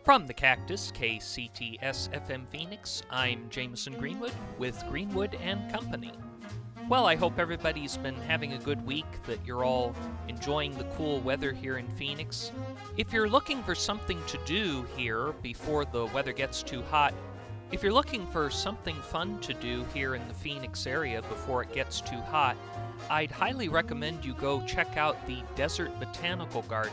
From the Cactus, KCTS FM Phoenix, I'm Jamison Greenwood with Greenwood and Company. Well, I hope everybody's been having a good week, that you're all enjoying the cool weather here in Phoenix. If you're looking for something to do here before the weather gets too hot, if you're looking for something fun to do here in the Phoenix area before it gets too hot, I'd highly recommend you go check out the Desert Botanical Garden.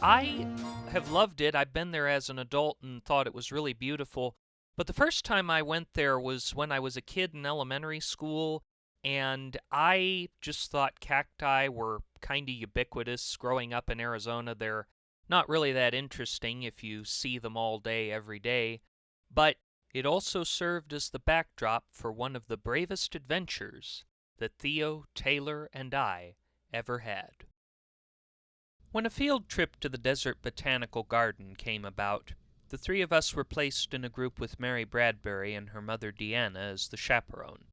I have loved it. I've been there as an adult and thought it was really beautiful. But the first time I went there was when I was a kid in elementary school, and I just thought cacti were kind of ubiquitous. Growing up in Arizona, they're not really that interesting if you see them all day, every day. But it also served as the backdrop for one of the bravest adventures that Theo, Taylor, and I ever had. When a field trip to the Desert Botanical Garden came about, the three of us were placed in a group with Mary Bradbury and her mother Deanna as the chaperone.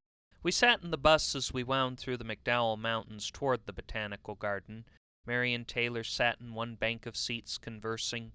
We sat in the bus as we wound through the McDowell Mountains toward the Botanical Garden. Mary and Taylor sat in one bank of seats conversing.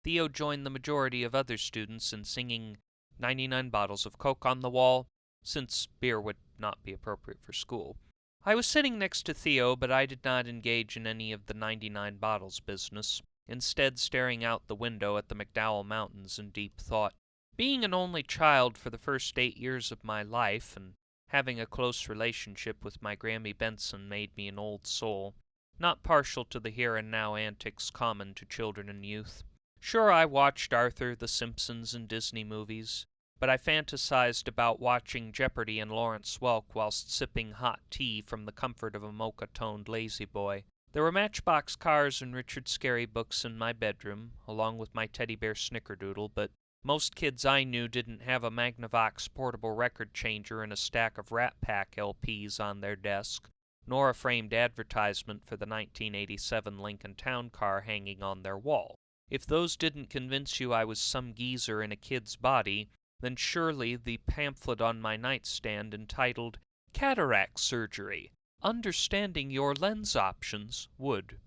Theo joined the majority of other students in singing 99 bottles of Coke on the wall, since beer would not be appropriate for school. I was sitting next to Theo, but I did not engage in any of the 99 bottles business, instead staring out the window at the McDowell Mountains in deep thought. Being an only child for the first 8 years of my life, and having a close relationship with my Grammy Benson made me an old soul, not partial to the here-and-now antics common to children and youth. Sure, I watched Arthur, The Simpsons, and Disney movies, but I fantasized about watching Jeopardy and Lawrence Welk whilst sipping hot tea from the comfort of a mocha-toned lazy boy. There were Matchbox cars and Richard Scarry books in my bedroom, along with my teddy bear Snickerdoodle, but most kids I knew didn't have a Magnavox portable record changer and a stack of Rat Pack LPs on their desk, nor a framed advertisement for the 1987 Lincoln Town Car hanging on their wall. If those didn't convince you I was some geezer in a kid's body, then surely the pamphlet on my nightstand entitled Cataract Surgery, Understanding Your Lens Options would.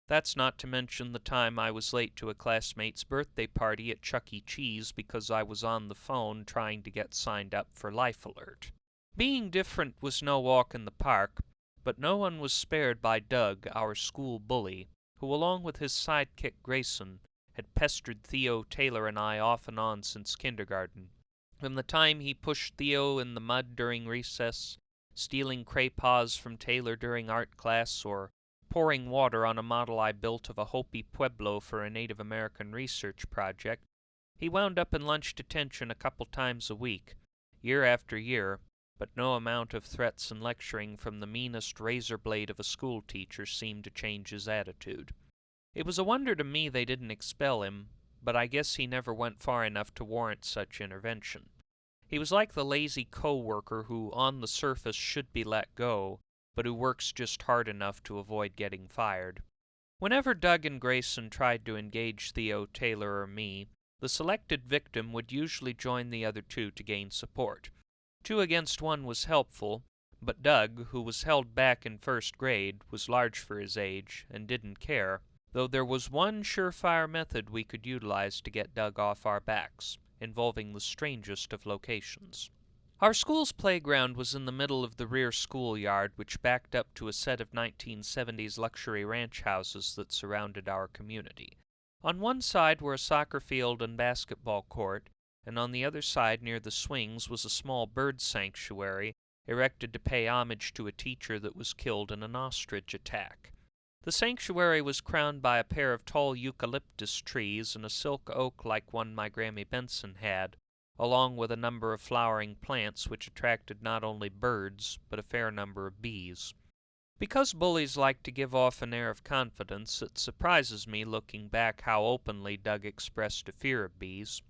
That's not to mention the time I was late to a classmate's birthday party at Chuck E. Cheese because I was on the phone trying to get signed up for Life Alert. Being different was no walk in the park, but no one was spared by Doug, our school bully, who along with his sidekick Grayson had pestered Theo, Taylor, and I off and on since kindergarten. From the time he pushed Theo in the mud during recess, stealing craypaws from Taylor during art class, or pouring water on a model I built of a Hopi Pueblo for a Native American research project, he wound up in lunch detention a couple times a week, year after year, but no amount of threats and lecturing from the meanest razor blade of a school teacher seemed to change his attitude. It was a wonder to me they didn't expel him, but I guess he never went far enough to warrant such intervention. He was like the lazy co-worker who on the surface should be let go, but who works just hard enough to avoid getting fired. Whenever Doug and Grayson tried to engage Theo, Taylor, or me, the selected victim would usually join the other two to gain support. 2 against 1 was helpful, but Doug, who was held back in first grade, was large for his age, and didn't care, though there was one surefire method we could utilize to get Doug off our backs, involving the strangest of locations. Our school's playground was in the middle of the rear schoolyard, which backed up to a set of 1970s luxury ranch houses that surrounded our community. On one side were a soccer field and basketball court, and on the other side near the swings was a small bird sanctuary erected to pay homage to a teacher that was killed in an ostrich attack. The sanctuary was crowned by a pair of tall eucalyptus trees and a silk oak like one my Grammy Benson had, along with a number of flowering plants which attracted not only birds, but a fair number of bees. Because bullies like to give off an air of confidence, it surprises me looking back how openly Doug expressed a fear of bees.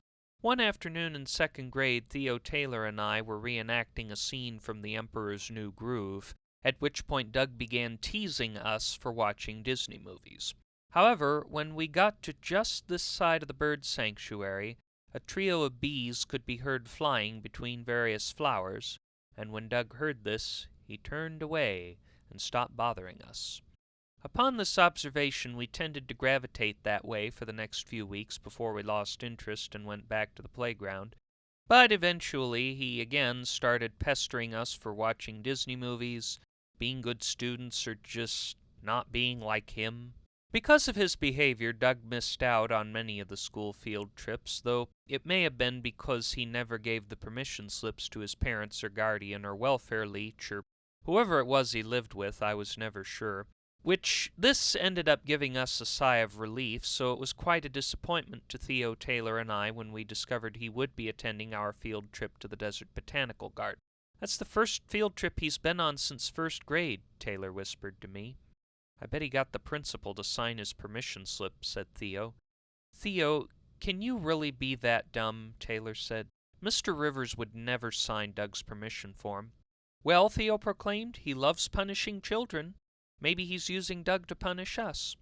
One afternoon in second grade, Theo, Taylor, and I were reenacting a scene from The Emperor's New Groove, at which point Doug began teasing us for watching Disney movies. However, when we got to just this side of the bird sanctuary, a trio of bees could be heard flying between various flowers, and when Doug heard this, he turned away and stopped bothering us. Upon this observation, we tended to gravitate that way for the next few weeks before we lost interest and went back to the playground. But eventually, he again started pestering us for watching Disney movies, being good students, or just not being like him. Because of his behavior, Doug missed out on many of the school field trips, though it may have been because he never gave the permission slips to his parents or guardian or welfare leech or whoever it was he lived with, I was never sure. This ended up giving us a sigh of relief, so it was quite a disappointment to Theo, Taylor, and I when we discovered he would be attending our field trip to the Desert Botanical Garden. "That's the first field trip he's been on since first grade," Taylor whispered to me. "I bet he got the principal to sign his permission slip," said Theo. "Theo, can you really be that dumb?" Taylor said. "Mr. Rivers would never sign Doug's permission form." "Well," Theo proclaimed, "he loves punishing children. Maybe he's using Doug to punish us."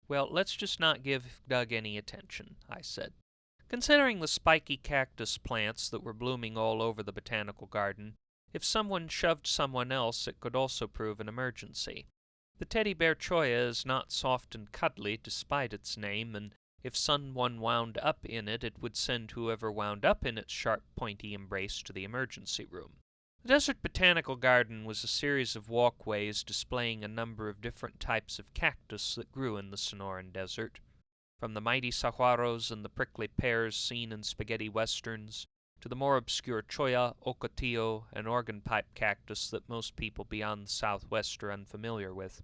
"Well, let's just not give Doug any attention," I said. Considering the spiky cactus plants that were blooming all over the botanical garden, if someone shoved someone else, it could also prove an emergency. The teddy bear cholla is not soft and cuddly despite its name, and if someone wound up in it, it would send whoever wound up in its sharp, pointy embrace to the emergency room. The Desert Botanical Garden was a series of walkways displaying a number of different types of cactus that grew in the Sonoran Desert, from the mighty saguaros and the prickly pears seen in spaghetti westerns, to the more obscure cholla, ocotillo, and organ pipe cactus that most people beyond the Southwest are unfamiliar with.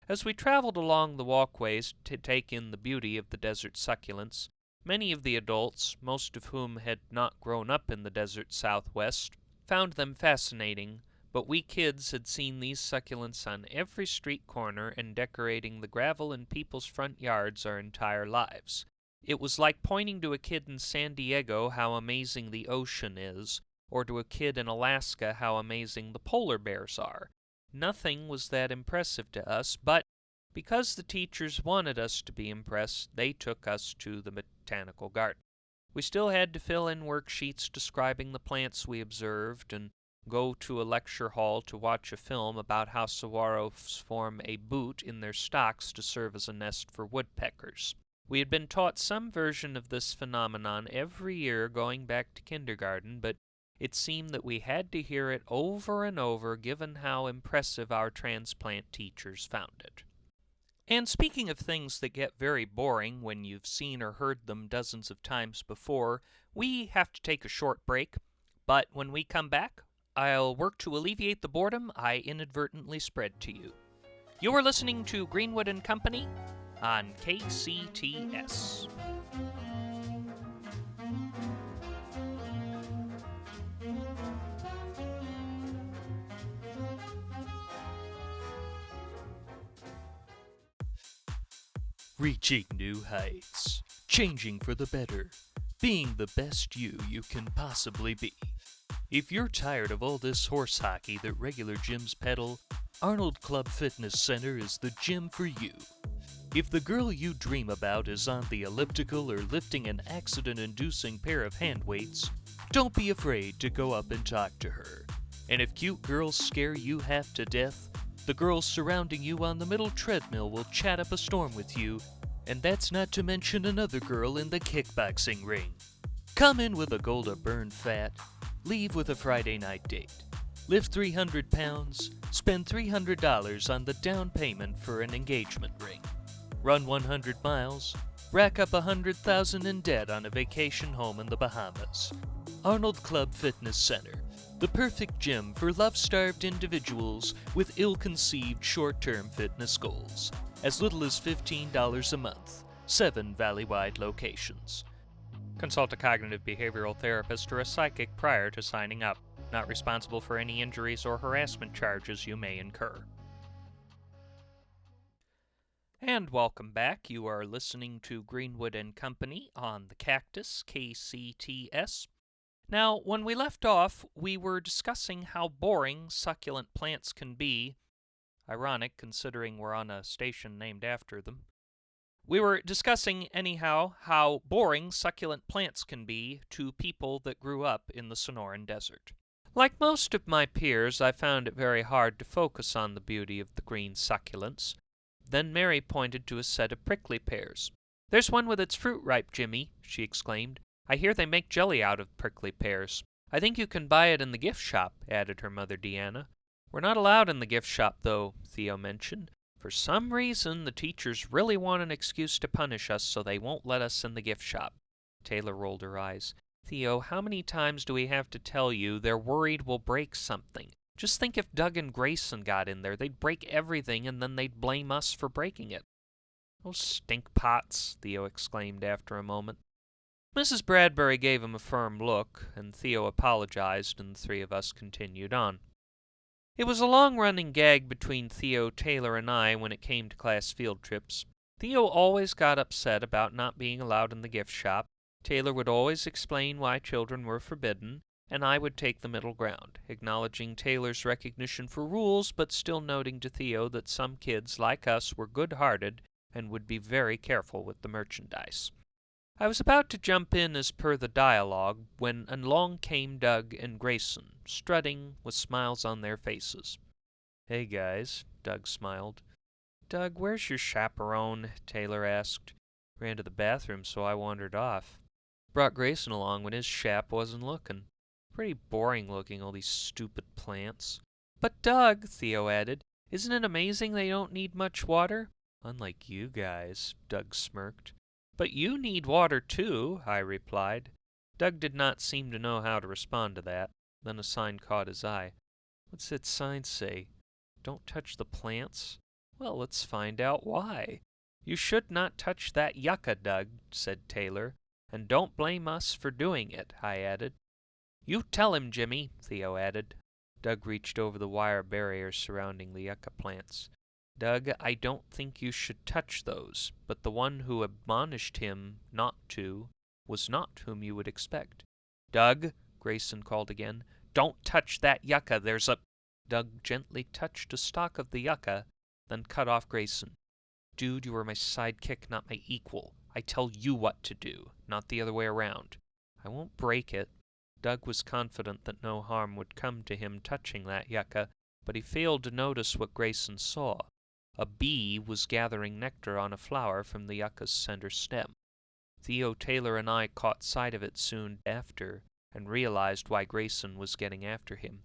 As we traveled along the walkways to take in the beauty of the desert succulents, many of the adults, most of whom had not grown up in the desert Southwest, found them fascinating, but we kids had seen these succulents on every street corner and decorating the gravel in people's front yards our entire lives. It was like pointing to a kid in San Diego how amazing the ocean is, or to a kid in Alaska how amazing the polar bears are. Nothing was that impressive to us, but because the teachers wanted us to be impressed, they took us to the botanical garden. We still had to fill in worksheets describing the plants we observed and go to a lecture hall to watch a film about how saguaros form a boot in their stalks to serve as a nest for woodpeckers. We had been taught some version of this phenomenon every year going back to kindergarten, but it seemed that we had to hear it over and over given how impressive our transplant teachers found it. And speaking of things that get very boring when you've seen or heard them dozens of times before, we have to take a short break, but when we come back, I'll work to alleviate the boredom I inadvertently spread to you. You're listening to Greenwood and Company on KCTS. Reaching new heights, changing for the better, being the best you can possibly be. If you're tired of all this horse hockey that regular gyms peddle, Arnold Club Fitness Center is the gym for you. If the girl you dream about is on the elliptical or lifting an accident-inducing pair of hand weights, don't be afraid to go up and talk to her. And if cute girls scare you half to death, the girls surrounding you on the middle treadmill will chat up a storm with you, and that's not to mention another girl in the kickboxing ring. Come in with a goal to burn fat, leave with a Friday night date. Lift 300 pounds, spend $300 on the down payment for an engagement ring. Run 100 miles, rack up $100,000 in debt on a vacation home in the Bahamas. Arnold Club Fitness Center, the perfect gym for love-starved individuals with ill-conceived short-term fitness goals. As little as $15 a month, 7 valley-wide locations. Consult a cognitive behavioral therapist or a psychic prior to signing up. Not responsible for any injuries or harassment charges you may incur. And welcome back. You are listening to Greenwood and Company on the Cactus, KCTS. Now, when we left off, we were discussing how boring succulent plants can be. Ironic, considering we're on a station named after them. We were discussing, anyhow, how boring succulent plants can be to people that grew up in the Sonoran Desert. Like most of my peers, I found it very hard to focus on the beauty of the green succulents. Then Mary pointed to a set of prickly pears. "There's one with its fruit ripe, Jimmy," she exclaimed. "I hear they make jelly out of prickly pears." "I think you can buy it in the gift shop," added her mother Deanna. "We're not allowed in the gift shop, though," Theo mentioned. "For some reason, the teachers really want an excuse to punish us, so they won't let us in the gift shop." Taylor rolled her eyes. "Theo, how many times do we have to tell you they're worried we'll break something? Just think if Doug and Grayson got in there, they'd break everything and then they'd blame us for breaking it." "Oh, stinkpots," Theo exclaimed after a moment. Mrs. Bradbury gave him a firm look, and Theo apologized, and the three of us continued on. It was a long-running gag between Theo, Taylor, and I when it came to class field trips. Theo always got upset about not being allowed in the gift shop. Taylor would always explain why children were forbidden, and I would take the middle ground, acknowledging Taylor's recognition for rules, but still noting to Theo that some kids, like us, were good-hearted and would be very careful with the merchandise. I was about to jump in as per the dialogue when along came Doug and Grayson, strutting with smiles on their faces. "Hey, guys," Doug smiled. "Doug, where's your chaperone?" Taylor asked. "Ran to the bathroom, so I wandered off. Brought Grayson along when his chap wasn't looking. Pretty boring looking, all these stupid plants." "But Doug," Theo added, "isn't it amazing they don't need much water?" "Unlike you guys," Doug smirked. "But you need water, too," I replied. Doug did not seem to know how to respond to that. Then a sign caught his eye. "What's that sign say? Don't touch the plants?" "Well, let's find out why." "You should not touch that yucca, Doug," said Taylor. "And don't blame us for doing it," I added. "You tell him, Jimmy," Theo added. Doug reached over the wire barrier surrounding the yucca plants. "Doug, I don't think you should touch those, but the one who admonished him not to was not whom you would expect." "Doug," Grayson called again, "don't touch that yucca, there's a—" Doug gently touched a stalk of the yucca, then cut off Grayson. "Dude, you are my sidekick, not my equal. I tell you what to do, not the other way around. I won't break it." Doug was confident that no harm would come to him touching that yucca, but he failed to notice what Grayson saw. A bee was gathering nectar on a flower from the yucca's center stem. Theo, Taylor, and I caught sight of it soon after and realized why Grayson was getting after him.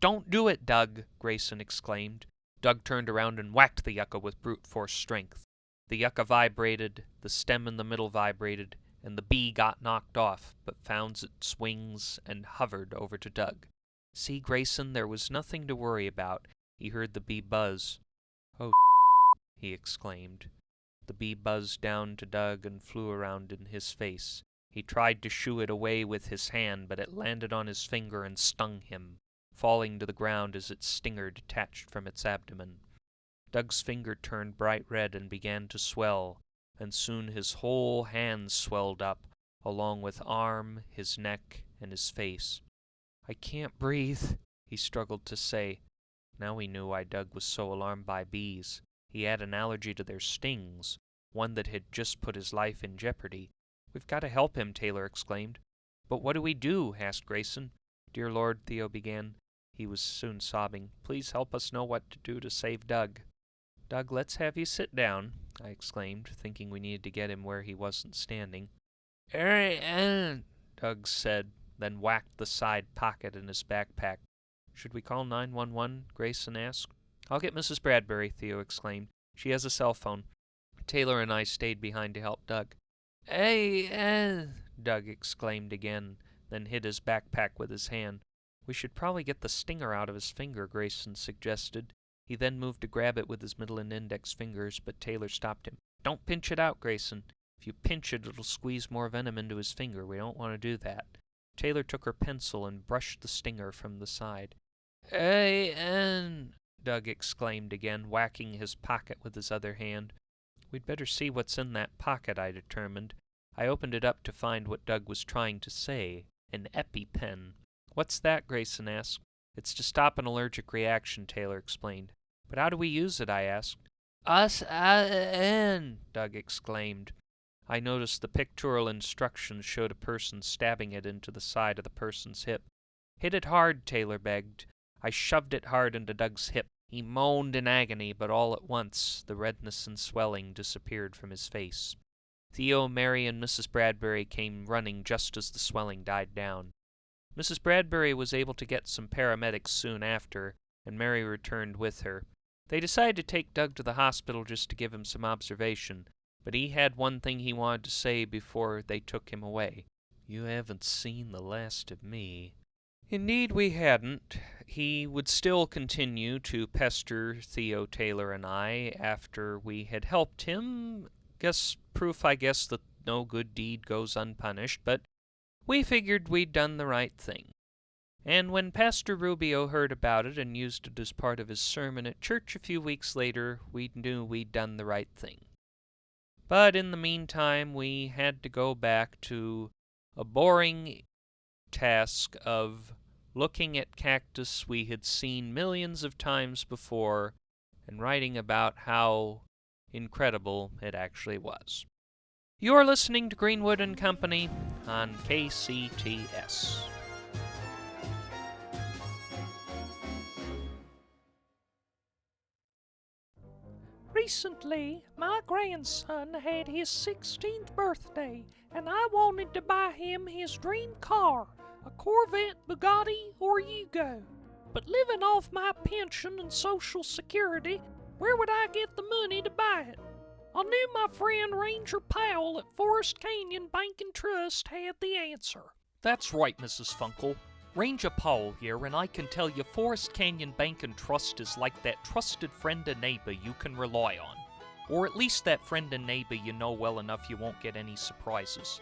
"Don't do it, Doug!" Grayson exclaimed. Doug turned around and whacked the yucca with brute force strength. The yucca vibrated, the stem in the middle vibrated, and the bee got knocked off, but found its wings and hovered over to Doug. "See, Grayson, there was nothing to worry about." He heard the bee buzz. "Oh, he exclaimed. The bee buzzed down to Doug and flew around in his face. He tried to shoo it away with his hand, but it landed on his finger and stung him, falling to the ground as its stinger detached from its abdomen. Doug's finger turned bright red and began to swell, and soon his whole hand swelled up, along with arm, his neck, and his face. "I can't breathe," he struggled to say. Now he knew why Doug was so alarmed by bees. He had an allergy to their stings, one that had just put his life in jeopardy. "We've got to help him," Taylor exclaimed. "But what do we do?" asked Grayson. "Dear Lord," Theo began. He was soon sobbing. "Please help us know what to do to save Doug." "Doug, let's have you sit down," I exclaimed, thinking we needed to get him where he wasn't standing. Doug said, then whacked the side pocket in his backpack. "Should we call 911? Grayson asked. "I'll get Mrs. Bradbury," Theo exclaimed. "She has a cell phone." Taylor and I stayed behind to help Doug. Doug exclaimed again, then hid his backpack with his hand. "We should probably get the stinger out of his finger," Grayson suggested. He then moved to grab it with his middle and index fingers, but Taylor stopped him. "Don't pinch it out, Grayson. If you pinch it, it'll squeeze more venom into his finger. We don't want to do that." Taylor took her pencil and brushed the stinger from the side. Doug exclaimed again, whacking his pocket with his other hand. "We'd better see what's in that pocket," I determined. I opened it up to find what Doug was trying to say, an EpiPen. "What's that?" Grayson asked. "It's to stop an allergic reaction," Taylor explained. "But how do we use it?" I asked. Doug exclaimed. I noticed the pictorial instructions showed a person stabbing it into the side of the person's hip. "Hit it hard," Taylor begged. I shoved it hard into Doug's hip. He moaned in agony, but all at once the redness and swelling disappeared from his face. Theo, Mary, and Mrs. Bradbury came running just as the swelling died down. Mrs. Bradbury was able to get some paramedics soon after, and Mary returned with her. They decided to take Doug to the hospital just to give him some observation, but he had one thing he wanted to say before they took him away. "You haven't seen the last of me." Indeed we hadn't. He would still continue to pester Theo, Taylor, and I after we had helped him. Proof that no good deed goes unpunished, but we figured we'd done the right thing. And when Pastor Rubio heard about it and used it as part of his sermon at church a few weeks later, we knew we'd done the right thing. But in the meantime, we had to go back to a boring task of looking at cactus we had seen millions of times before and writing about how incredible it actually was. You're listening to Greenwood and Company on KCTS. Recently, my grandson had his 16th birthday, and I wanted to buy him his dream car, a Corvette, Bugatti, or Yugo. But living off my pension and Social Security, where would I get the money to buy it? I knew my friend Ranger Powell at Forest Canyon Bank and Trust had the answer. That's right, Mrs. Funkle. Ranger Powell here, and I can tell you Forest Canyon Bank and Trust is like that trusted friend and neighbor you can rely on. Or at least that friend and neighbor you know well enough you won't get any surprises.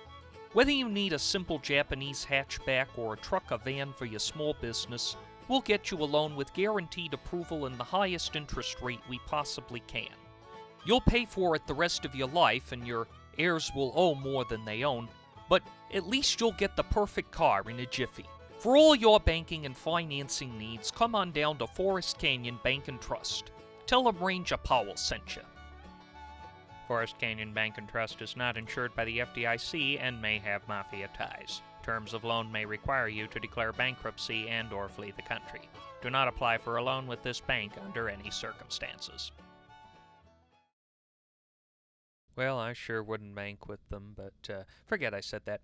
Whether you need a simple Japanese hatchback or a truck or van for your small business, we'll get you a loan with guaranteed approval and the highest interest rate we possibly can. You'll pay for it the rest of your life, and your heirs will owe more than they own, but at least you'll get the perfect car in a jiffy. For all your banking and financing needs, come on down to Forest Canyon Bank and Trust. Tell them Ranger Powell sent you. Forest Canyon Bank and Trust is not insured by the FDIC and may have mafia ties. Terms of loan may require you to declare bankruptcy and/or flee the country. Do not apply for a loan with this bank under any circumstances. Well, I sure wouldn't bank with them, but forget I said that.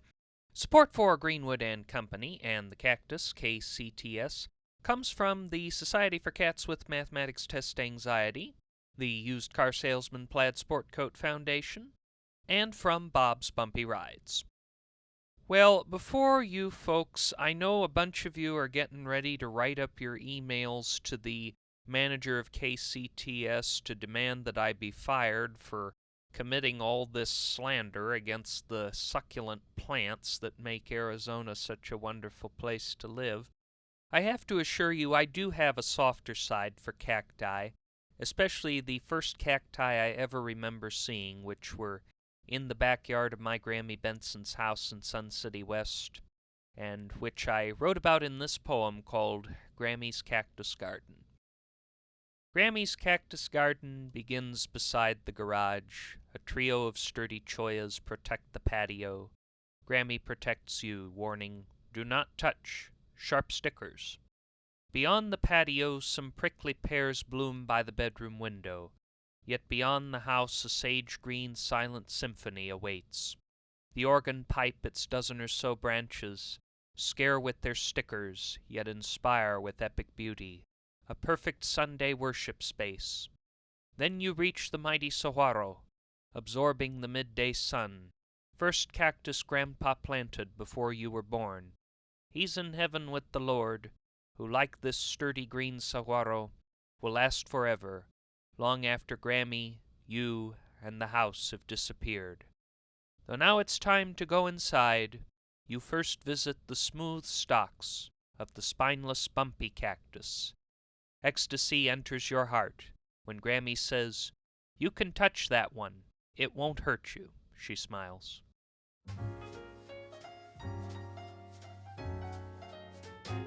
Support for Greenwood and Company and the Cactus, KCTS, comes from the Society for Cats with Mathematics Test Anxiety, the Used Car Salesman Plaid Sport Coat Foundation, and from Bob's Bumpy Rides. Well, before you folks, I know a bunch of you are getting ready to write up your emails to the manager of KCTS to demand that I be fired for committing all this slander against the succulent plants that make Arizona such a wonderful place to live. I have to assure you I do have a softer side for cacti, especially the first cacti I ever remember seeing, which were in the backyard of my Grammy Benson's house in Sun City West, and which I wrote about in this poem called Grammy's Cactus Garden. Grammy's Cactus Garden begins beside the garage. A trio of sturdy choyas protect the patio. Grammy protects you, warning, "Do not touch. Sharp stickers." Beyond the patio, some prickly pears bloom by the bedroom window. Yet beyond the house, a sage-green silent symphony awaits. The organ pipe its dozen or so branches, scare with their stickers, yet inspire with epic beauty. A perfect Sunday worship space. Then you reach the mighty saguaro, absorbing the midday sun. First cactus Grandpa planted before you were born. He's in heaven with the Lord, who, like this sturdy green saguaro, will last forever, long after Grammy, you, and the house have disappeared. Though now it's time to go inside, you first visit the smooth stalks of the spineless bumpy cactus. Ecstasy enters your heart when Grammy says, "You can touch that one. It won't hurt you," she smiles.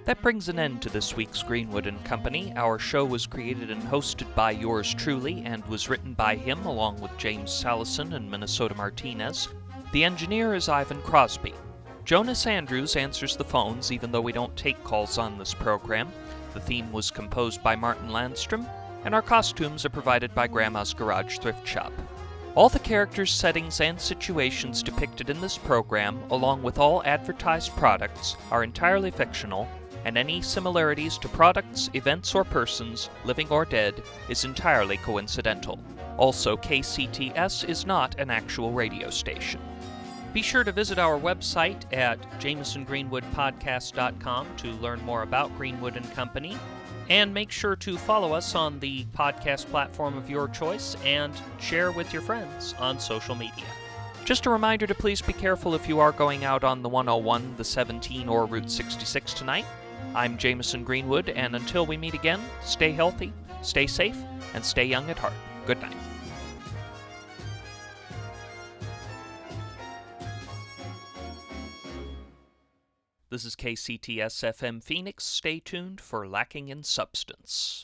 That brings an end to this week's Greenwood and Company. Our show was created and hosted by yours truly and was written by him along with James Salison and Minnesota Martinez. The engineer is Ivan Crosby. Jonas Andrews answers the phones even though we don't take calls on this program. The theme was composed by Martin Landstrom. and our costumes are provided by Grandma's Garage Thrift Shop. All the characters, settings, and situations depicted in this program, along with all advertised products, are entirely fictional, and any similarities to products, events, or persons, living or dead, is entirely coincidental. Also, KCTS is not an actual radio station. Be sure to visit our website at JamisonGreenwoodPodcast.com to learn more about Greenwood & Company, and make sure to follow us on the podcast platform of your choice and share with your friends on social media. Just a reminder to please be careful if you are going out on the 101, the 17, or Route 66 tonight. I'm Jamison Greenwood, and until we meet again, stay healthy, stay safe, and stay young at heart. Good night. This is KCTS FM Phoenix. Stay tuned for Lacking in Substance.